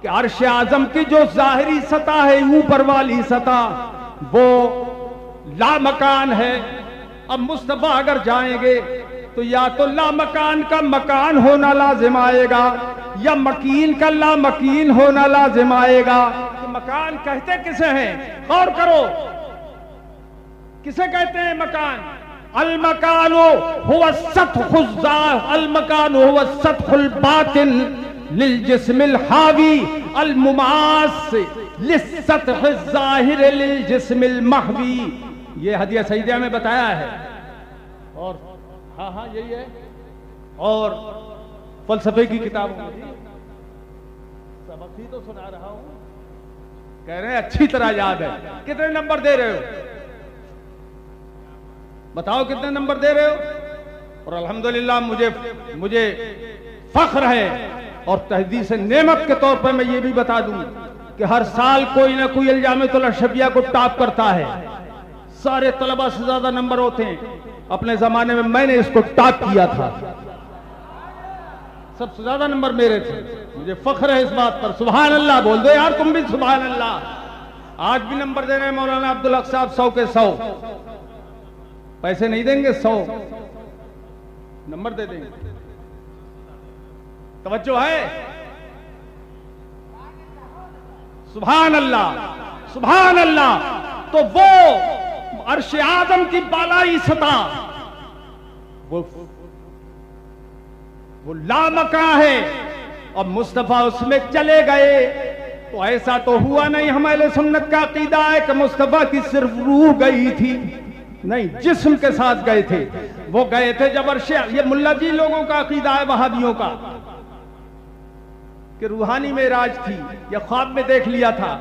कि अर्श आजम की जो जाहिरी सतह है, ऊपर वाली सतह, वो लामकान है। अब मुस्तफा अगर जाएंगे तो या तो लामकान का मकान होना लाजिम आएगा या मकीन का लामकीन होना लाजिम आएगा। तो मकान कहते किसे हैं? गौर करो, किसे कहते हैं मकान? अल मकानो हुवा सत्हुल ज़ाहिर, अल मकानो हुवा सत्हुल बातिन लिल जिस्मिल हावी, अल मुमास लिस्सत्हिल ज़ाहिर लिल जिस्मिल महवी। ये हदिया सईदिया में बताया है। और हाँ हाँ यही है। और फलसफे की किताबों में सबक ही तो सुना रहा हूं। कह रहे हैं अच्छी तरह याद है। कितने नंबर दे रहे हो? बताओ कितने नंबर दे रहे हो? और अल्हम्दुलिल्लाह मुझे फख्र है और तहदीस नेमत के तौर पर मैं ये भी बता दूं कि हर साल कोई ना कोई इल्जामियतुल अशरफिया को टॉप करता है। सारे तलबा से ज्यादा नंबर होते हैं। अपने जमाने में मैंने इसको टॉप किया था, सबसे ज्यादा नंबर मेरे थे। मुझे फख्र है इस बात पर। सुभान अल्लाह बोल दो यार तुम भी, सुभान अल्लाह। आज भी नंबर दे रहे हैं मौलाना अब्दुल हक साहब, 100 के 100। पैसे नहीं देंगे, 100 नंबर दे देंगे। तवज्जो है? सुभान अल्लाह, सुभान अल्लाह। तो वो अर्श आजम की बालाई सतह वो लामका है और मुस्तफा उसमें चले गए। तो ऐसा तो हुआ नहीं, हमारे सुन्नत का अकीदा है कि मुस्तफा की सिर्फ रूह गई थी, नहीं, जिस्म के साथ गए थे। वो गए थे जब अर्श, ये मुल्ला जी लोगों का अकीदा है, वहाबियों का, कि रूहानी मेराज थी, या ख्वाब में देख लिया था।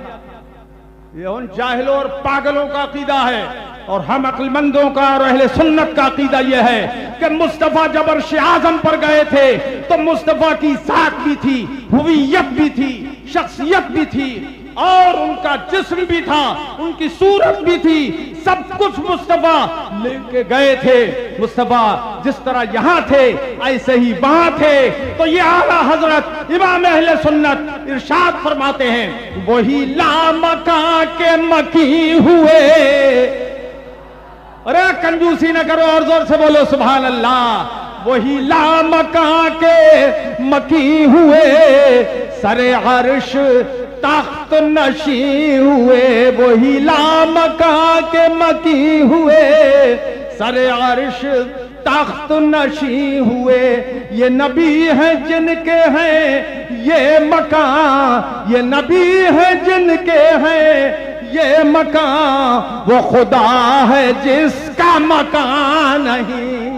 ये उन जाहिलों और पागलों का अकीदा है। और हम अक्लमंदों का और अहले सुन्नत का अकीदा यह है कि मुस्तफा जब अर्श आज़म पर गए थे तो मुस्तफा की ज़ात भी थी, हुवियत भी थी, शख्सियत भी थी, और उनका जिस्म भी था, उनकी सूरत भी थी, सब कुछ मुस्तफा लेके गए थे। मुस्तफा जिस तरह यहां थे ऐसे ही वहां थे। तो ये आला हजरत इमाम अहले सुन्नत इरशाद फरमाते हैं, वही लामका के मकी हुए। अरे कंजूसी न करो, और जोर से बोलो सुभान अल्लाह। वही लामका के मकी हुए, सरे अर्श तख्त नशी हुए। वही लामका के मकी हुए, सरे अर्श तख्त नशी हुए। ये नबी हैं जिनके हैं ये मकान, ये नबी हैं जिनके हैं ये मकान, वो खुदा है जिसका मकान नहीं।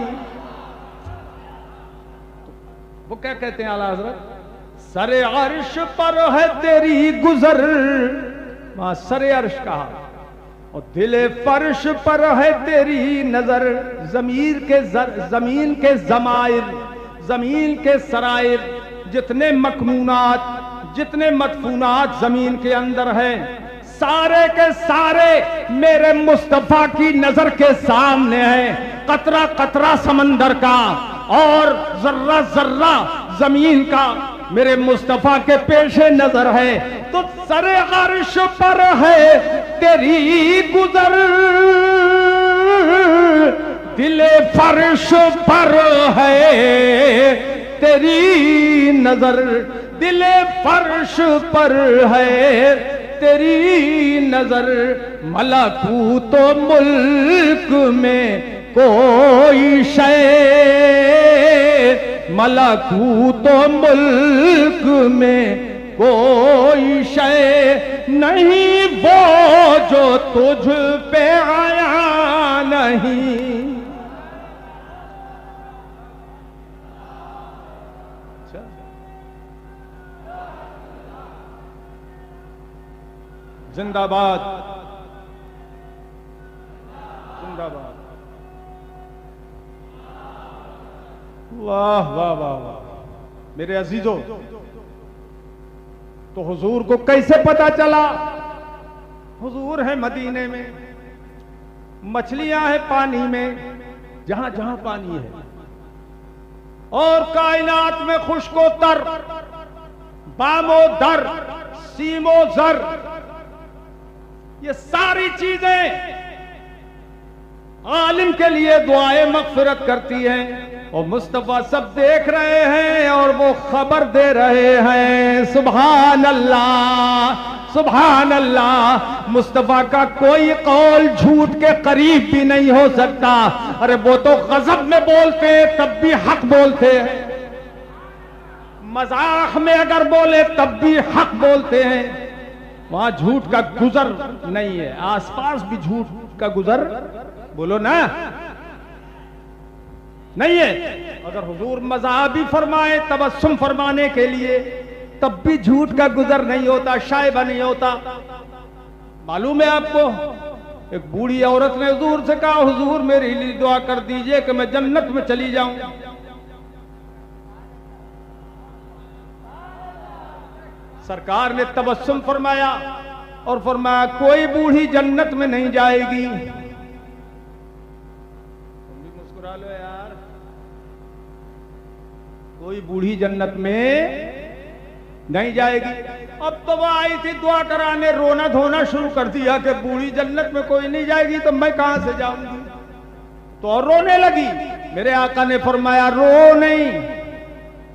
वो क्या कहते हैं आला हज़रत? सरे अर्श पर है तेरी गुजर, वहां सरे अर्श कहा, और दिले फर्श पर है तेरी नजर। जमीन के जमाइर, जमीन के सराइर, जितने मकनूनात, जितने मदफूनात जमीन के अंदर हैं, सारे के सारे मेरे मुस्तफा की नजर के सामने है। कतरा कतरा समंदर का और जर्रा जर्रा जमीन का मेरे मुस्तफा के पेशे नजर है। तो सरे अर्श पर है तेरी गुजर, दिले फर्श पर है तेरी नजर। दिले फर्श पर है तेरी नजर। मलकूत मुल्क में कोई शय, मलकूत मुल्क में कोई शय नहीं वो जो तुझ पे आया नहीं। जिंदाबाद, जिंदाबाद। वाह वाह वाह वाह। मेरे अजीजों, तो हुजूर को कैसे पता चला? हुजूर है मदीने में, मछलियां हैं पानी में, जहां जहां पानी है, और कायनात में खुश्को तर बामो दर सीमो जर, ये सारी चीजें आलिम के लिए दुआए मगफिरत करती हैं और मुस्तफा सब देख रहे हैं और वो खबर दे रहे हैं। सुभान अल्लाह, सुभान अल्लाह। मुस्तफा का कोई कौल झूठ के करीब भी नहीं हो सकता। अरे वो तो गजब में बोलते तब भी हक बोलते हैं, मजाक में अगर बोले तब भी हक बोलते हैं। वहां झूठ का गुजर नहीं है, आसपास भी झूठ का गुजर बोलो ना नहीं है। अगर हुजूर मज़ाह भी फरमाए तबस्सुम फरमाने के लिए, तब भी झूठ का गुजर नहीं होता, शायबा नहीं होता। मालूम है आपको, एक बूढ़ी औरत ने हुजूर से कहा, हुजूर मेरे लिए दुआ कर दीजिए कि मैं जन्नत में चली जाऊं। सरकार ने तबस्सुम फरमाया और फरमाया कोई बूढ़ी जन्नत में नहीं जाएगी। तुम भी मुस्कुरा लो यार। कोई बूढ़ी जन्नत में नहीं जाएगी। अब तो वो आई थी दुआ कराने, रोना धोना शुरू कर दिया कि बूढ़ी जन्नत में कोई नहीं जाएगी तो मैं कहां से जाऊंगी। तो और रोने लगी। मेरे आका ने फरमाया रो नहीं,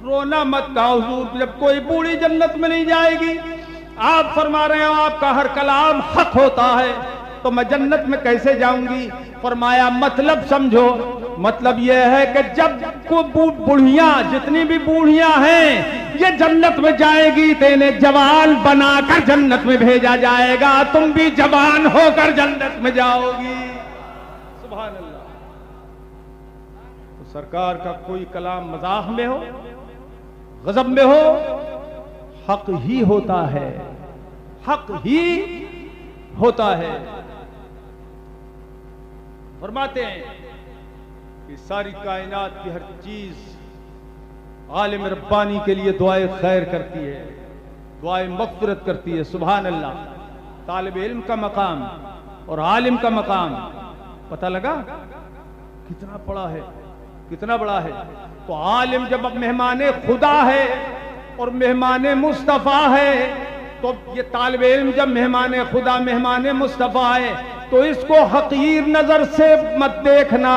रोना मत कहा हुजूर, जब कोई बूढ़ी जन्नत में नहीं जाएगी। आप फरमा रहे हो आपका हर कलाम हक होता है, तो मैं जन्नत में कैसे जाऊंगी। फरमाया मतलब समझो, मतलब यह है कि जब को बूढ़ियां, जितनी भी बूढ़ियां हैं ये जन्नत में जाएगी तो इन्हें जवान बनाकर जन्नत में भेजा जाएगा। तुम भी जवान होकर जन्नत में जाओगी। सुभान अल्लाह। तो सरकार का कोई कलाम मजाक में हो, गजब में हो, हक ही होता है, हक ही होता है। फरमाते हैं कि सारी कायनात की हर चीज आलिम रब्बानी के लिए दुआए खैर करती है, दुआए मग़फ़िरत करती है। सुभान अल्लाह। तालिब इल्म का मकाम और आलिम का मकाम पता लगा कितना बड़ा है, कितना बड़ा है। तो आलिम जब अब मेहमाने खुदा है और मेहमाने मुस्तफ़ा है, तो ये तालिब इल्म जब मेहमाने खुदा मेहमाने मुस्तफ़ा है तो इसको हकीर नजर से मत देखना,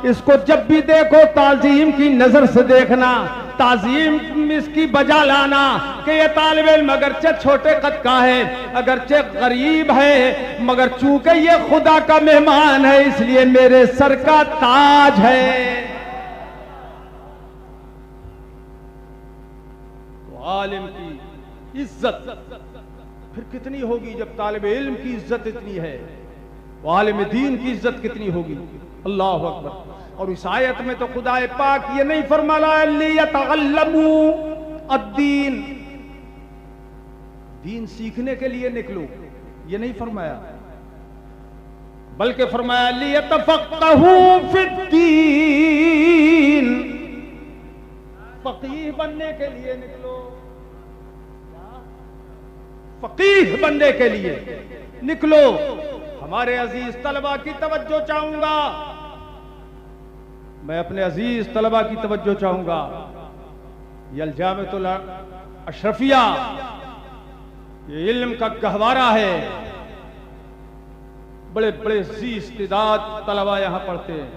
इसको जब भी देखो ताजीम की नजर से देखना, ताजीम इसकी बजा लाना कि ये तालिब इल्म अगरचे छोटे कद का है, अगरचे गरीब है, मगर चूंकि ये खुदा का मेहमान है इसलिए मेरे सर का ताज है। तो आलिम की इज्जत फिर कितनी होगी जब तालिब इल्म की इज्जत इतनी है, तो आलिम दीन की इज्जत कितनी होगी। अल्लाह अकबर। और इस आयत में तो खुदाए पाक ये नहीं फरमाया लियतअल्लमू अद्दीन, दीन सीखने के लिए निकलो, ये नहीं फरमाया, बल्कि फरमाया लियतफक्कहू फिद्दीन, फकीह बनने के लिए निकलो, फकीह बनने के लिए निकलो। हमारे अजीज तलबा की तवज्जो चाहूंगा, मैं अपने अजीज तलबा की तवज्जो चाहूंगा। ये जामिअतुल अशरफिया ये इल्म का गहवारा है, बड़े बड़े जी इस्तिदाद तलबा यहां पढ़ते हैं।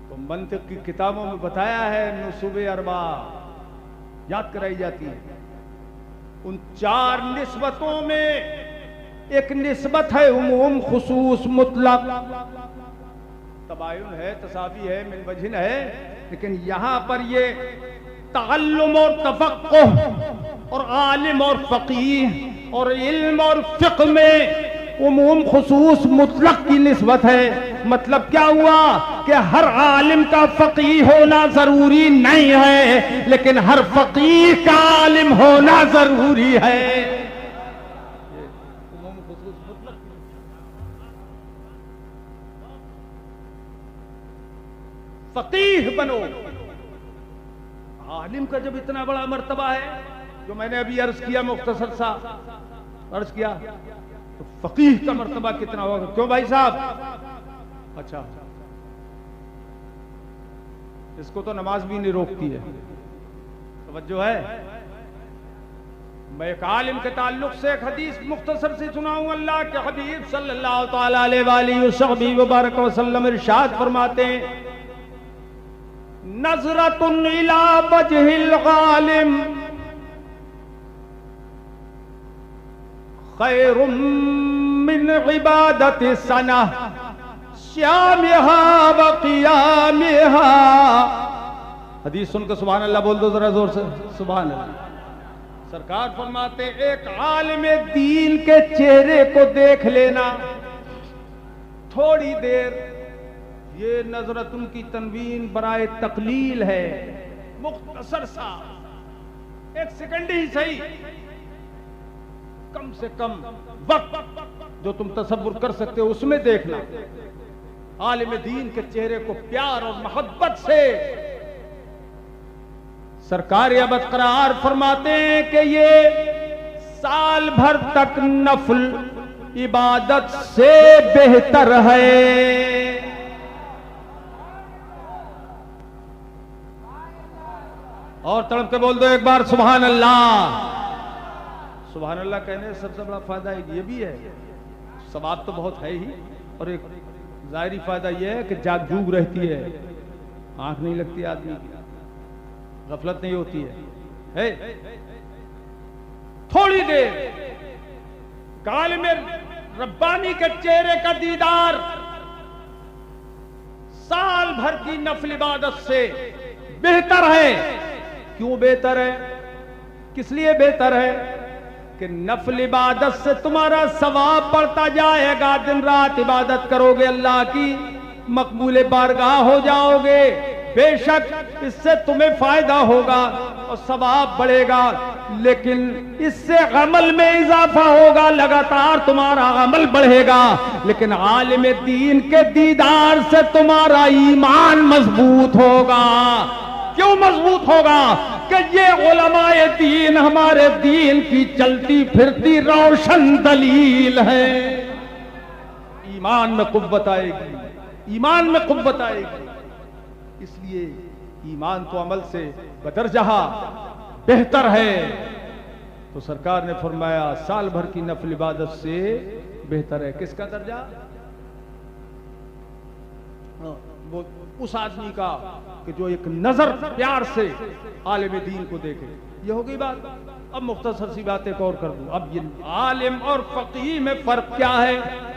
तो मंतिक की किताबों में बताया है नुसूबे अरबा याद कराई जाती है। उन चार निस्बतों में एक निस्बत है उमूम खुसूस मुतलक, तबायुन है, तसावी है, मिन वजहिन है, लेकिन यहां पर ये तअल्लुम और तफक्कुह और आलिम और फकीह और इल्म और फिक्र में उमूम खुसूस मुतलक की निस्बत है। मतलब क्या हुआ कि हर आलिम का फकीह होना जरूरी नहीं है, लेकिन हर फकीह का आलिम होना जरूरी है। फकीह बनो। आलिम का जब इतना बड़ा मर्तबा है, जो मैंने अभी अर्ज किया, मुख्तसर सा अर्ज किया, तो फकीह का मर्तबा कितना होगा। क्यों भाई साहब? अच्छा, इसको तो नमाज भी नहीं रोकती है, तवज्जो है। मैं एक आलिम के ताल्लुक से एक हदीस मुख्तसर से सुनाऊं। अल्लाह के हबीब सल्लल्लाहु तआला अलैहि वसल्लम इरशाद फरमाते हैं, नज़रतुन इला वजहिल गालिम खैरुम मिन इबादति सना श्यामिहा व क़ियामिहा। हदीस सुनकर सुभान अल्लाह बोल दो जरा जोर से, सुभान अल्लाह। सरकार फरमाते एक आलिम दीन के चेहरे को देख लेना थोड़ी देर, ये नजरतुन की तनवीन बराए तकलील है, मुख्तसर सा, एक सेकंड ही सही, कम से कम वक्त जो तुम तसव्वुर कर सकते हो उसमें देखना। आलिम दीन के चेहरे को प्यार और मोहब्बत से सरकार यह बरकरार फरमाते हैं कि ये साल भर तक नफल इबादत से बेहतर है। और तड़प के बोल दो एक बार सुभान अल्लाह। सुभान अल्लाह कहने से सबसे बड़ा फायदा ये भी है, सवाब तो बहुत है ही, और एक जाहिरी फायदा यह है कि जाग जूग रहती है, आंख नहीं लगती आदमी की, गफलत नहीं होती है। थोड़ी देर कालिम रब्बानी के चेहरे का दीदार साल भर की नफल इबादत से बेहतर है। क्यों बेहतर है, किस लिए बेहतर है कि नफल इबादत से तुम्हारा सवाब बढ़ता जाएगा, दिन रात इबादत करोगे, अल्लाह की मकबूल बारगाह हो जाओगे। बेशक इससे तुम्हें फायदा होगा और सवाब बढ़ेगा, लेकिन इससे अमल में इजाफा होगा, लगातार तुम्हारा अमल बढ़ेगा। लेकिन आलिम दीन के दीदार से तुम्हारा ईमान मजबूत होगा। क्यों मजबूत होगा कि ये उलमाए दीन हमारे दीन की चलती फिरती रोशन दलील है। ईमान में कुव्वत आएगी, ईमान में कुव्वत आएगी। इसलिए ईमान तो अमल से बदरजहा बेहतर है। तो सरकार ने फरमाया साल भर की नफल इबादत से बेहतर है। किसका दर्जा? वो उस आदमी का कि जो एक नजर प्यार से आलिम दीन को देखे। ये हो गई बात। अब मुख्तसर सी बात एक और कर दूं। अब ये आलिम और फकीह में फर्क क्या है?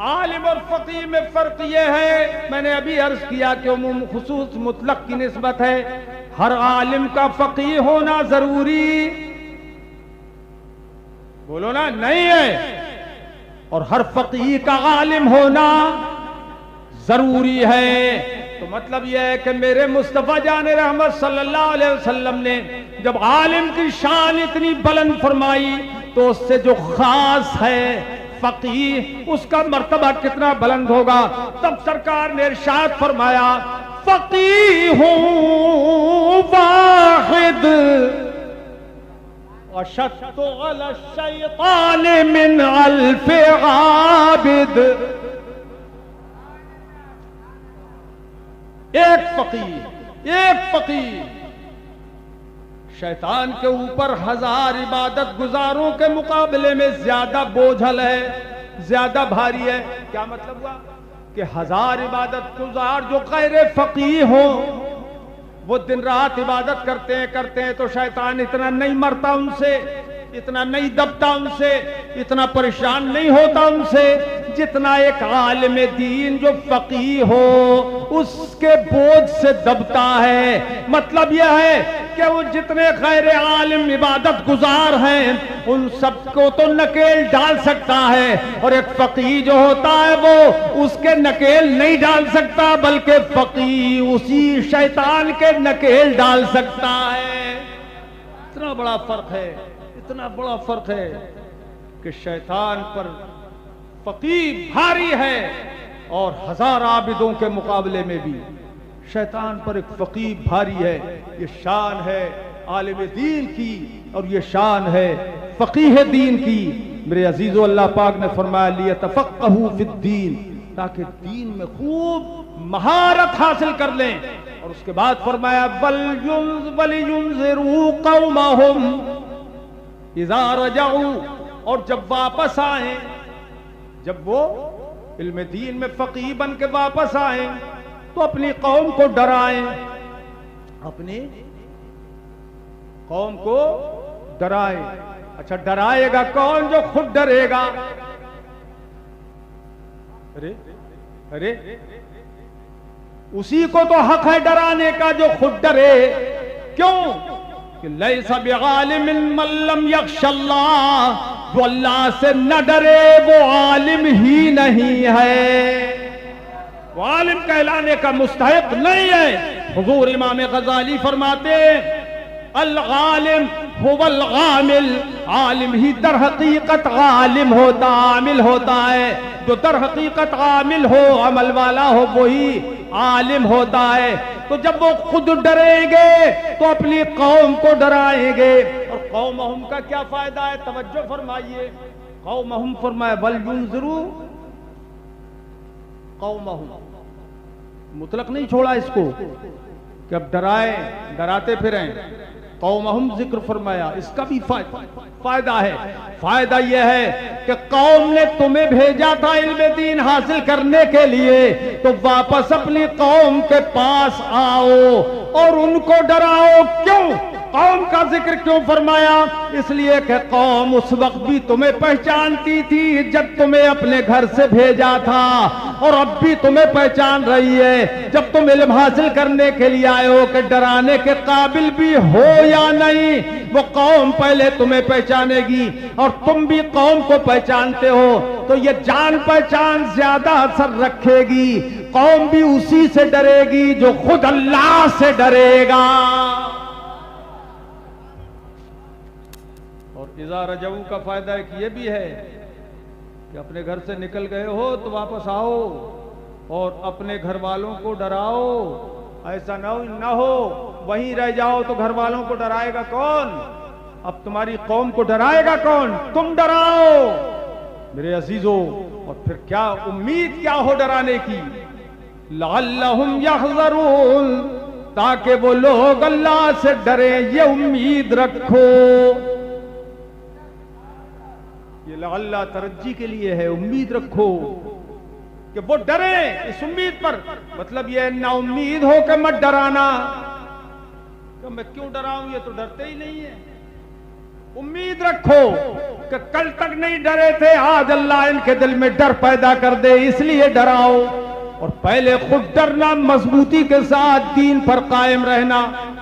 आलिम और फकीह में फर्क यह है, मैंने अभी अर्ज किया कि उमूम खुसूस मुतलक की निस्बत है। हर आलिम का फकीह होना जरूरी, बोलो ना, नहीं है। और हर फकीह का आलिम होना जरूरी है। तो मतलब यह है कि मेरे मुस्तफा जान रहमत सल्लल्लाहु अलैहि वसल्लम ने जब आलिम की शान इतनी बुलंद फरमाई, तो उससे जो खास है फकीह, उसका मर्तबा कितना बुलंद होगा। तब सरकार ने इरशाद फरमाया फकीहु वाहिद अशद्दु अला शैतान मिन अल्फ आबिद। एक फकीह शैतान के ऊपर 1000 इबादत गुजारों के मुकाबले में ज्यादा बोझल है, ज्यादा भारी है। क्या मतलब हुआ कि 1000 इबादत गुजार जो गैर फकीह हो, वो दिन रात इबादत करते हैं तो शैतान इतना नहीं मरता उनसे, इतना नहीं दबता उनसे, इतना परेशान नहीं होता उनसे, जितना एक आलिम दीन जो फकीह हो उसके बोझ से दबता है। मतलब यह है कि वो जितने गैर आलिम इबादत गुजार हैं उन सबको तो नकेल डाल सकता है, और एक फकीह जो होता है वो उसके नकेल नहीं डाल सकता, बल्कि फकीह उसी शैतान के नकेल डाल सकता है। इतना बड़ा फर्क है, इतना बड़ा फर्क है कि शैतान पर फकीह भारी है, और 1000 आबिदों के मुकाबले में भी शैतान पर एक फकीह भारी है। ये शान है आलिम दीन की, और ये शान है फकीह दीन की। मेरे अजीजो, अल्लाह पाक ने फरमाया लियतफक्कहू फिद्दीन, ताकि दीन में खूब महारत हासिल कर लें। और उसके बाद फरमाया वलियुंज़िरू कौमहुम, इज़ा रजाऊ, और जब वापस आए, जब वो इल्म दीन में फकीह बन के वापस आए तो अपनी कौम को डराएं, अपनी कौम को डराए। अच्छा, डराएगा कौन? जो खुद डरेगा। अरे अरे, उसी को तो हक है डराने का जो खुद डरे। क्यों? कि लैसा बिगालिमिन मन लम यख्शल्लाह, जो अल्लाह से न डरे वो आलिम ही नहीं है, वो आलिम कहलाने का मुस्तहिक नहीं है। हुजूर इमाम गजाली फरमाते अल गालिम हुवल गामिल, आलिम ही दर हकीकत गालिम होता, आमिल होता है। जो दर हकीकत आमिल हो, अमल वाला हो, वही आलिम होता है। तो जब वो खुद डरेंगे तो अपनी कौम को डराएंगे। और कौमहुम का क्या फायदा है? तवज्जो फरमाइए। कौमहुम फरमाए बल युनज़िरू कौमहुम, मुतलक नहीं छोड़ा इसको कि अब डराए, डराते फिरें। कौमहुम जिक्र फरमाया, इसका भी फायदा है। फायदा यह है कि कौम ने तुम्हें भेजा था इल्म दीन हासिल करने के लिए, तो वापस अपनी कौम के पास आओ और उनको डराओ। क्यों? कौम का जिक्र क्यों फरमाया? इसलिए कि कौम उस वक्त भी तुम्हें पहचानती थी जब तुम्हें अपने घर से भेजा था, और अब भी तुम्हें पहचान रही है जब तुम इल्म हासिल करने के लिए आए हो कि डराने के काबिल भी हो या नहीं। वो कौम पहले तुम्हें पहचानेगी और तुम भी कौम को पहचानते हो, तो ये जान पहचान ज्यादा असर रखेगी। कौम भी उसी से डरेगी जो खुद अल्लाह से डरेगा। और इज़ा रजऊ का फायदा एक ये भी है कि अपने घर से निकल गए हो तो वापस आओ और अपने घर वालों को डराओ। ऐसा ना हो वहीं रह जाओ तो घर वालों को डराएगा कौन? अब तुम्हारी कौम को डराएगा कौन? तुम डराओ मेरे अजीजों। और फिर क्या उम्मीद क्या हो डराने की? लअल्लहुम यहज़रून, ताकि वो लोग अल्लाह से डरे, ये उम्मीद रखो। ये लअल्ला तरज्जी के लिए है, उम्मीद रखो कि वो डरे। इस उम्मीद पर मतलब ये ना उम्मीद हो कि मत डराना, तो मैं क्यों डराऊं, ये तो डरते ही नहीं है। उम्मीद रखो कि कल तक नहीं डरे थे, आज अल्लाह इनके दिल में डर पैदा कर दे, इसलिए डराओ। और पहले खुद डरना, मजबूती के साथ दीन पर कायम रहना,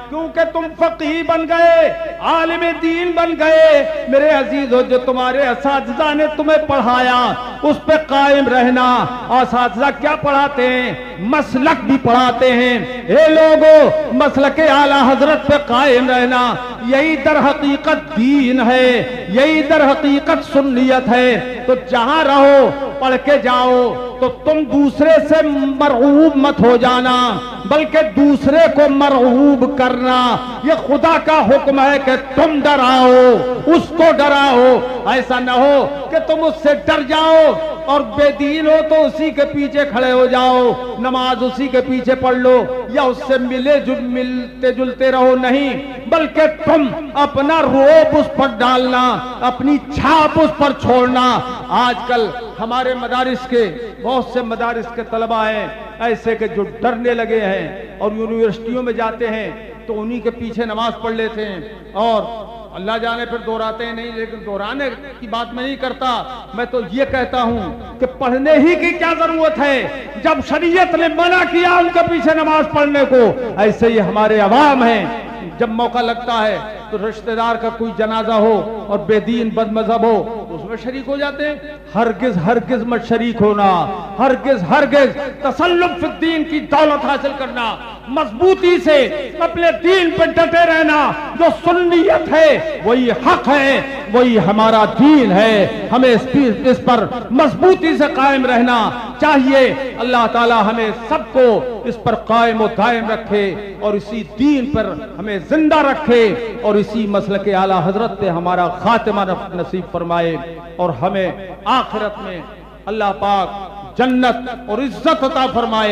क्योंकि तुम फकीह बन गए, आलिम दीन बन गए। मेरे अजीजों, जो तुम्हारे असातिज़ा ने तुम्हें पढ़ाया उस पे कायम रहना। असातिज़ा क्या पढ़ाते हैं? मसलक भी पढ़ाते हैं। हे लोगों, मसलक आला हजरत पे कायम रहना, यही दर हकीकत दीन है, यही दर हकीकत सुन्नियत है। तो जहां रहो पढ़ के जाओ, तो तुम दूसरे से मरऊब मत हो जाना, बल्कि दूसरे को मरऊब करना। ये खुदा का हुक्म है कि तुम डराओ, उसको डराओ। ऐसा न हो कि तुम उससे डर जाओ और बेदीन हो तो उसी के पीछे खड़े हो जाओ, नमाज उसी के पीछे पढ़ लो या उससे मिलते जुलते रहो। नहीं, बल्कि तुम अपना रोब उस पर डालना, अपनी छाप उस पर छोड़ना। आजकल हमारे मदारिस के बहुत से मदारिस के तलबा हैं ऐसे के जो डरने लगे हैं और यूनिवर्सिटियों में जाते हैं तो उन्हीं के पीछे नमाज पढ़ लेते हैं, और अल्लाह जाने फिर दोहराते हैं नहीं। लेकिन दोहराने की बात मैं नहीं करता, मैं तो ये कहता हूं कि पढ़ने ही की क्या जरूरत है जब शरीयत ने मना किया उनके पीछे नमाज पढ़ने को। ऐसे ही हमारे अवाम हैं, जब मौका लगता है तो रिश्तेदार का कोई जनाजा हो और बेदीन बदमजहब हो उसमें शरीक हो जाते हैं। हरगिज हरगिज मत शरीक होना, हरगिज हरगिज तसल्लुफ फिद दीन की दौलत हासिल करना, मजबूती से अपने दीन पर डटे रहना। जो सुन्नियत है वही हक है, वही हमारा दीन है, हमें इस पर मजबूती से कायम रहना चाहिए। अल्लाह ताला हमें सबको इस पर कायम और दायम रखे और इसी दीन पर हमें जिंदा रखे और इसी मसलक आला हजरत पे हमारा खातिमा नसीब फरमाए और हमें आखिरत में अल्लाह पाक जन्नत और इज्जत अता फरमाए।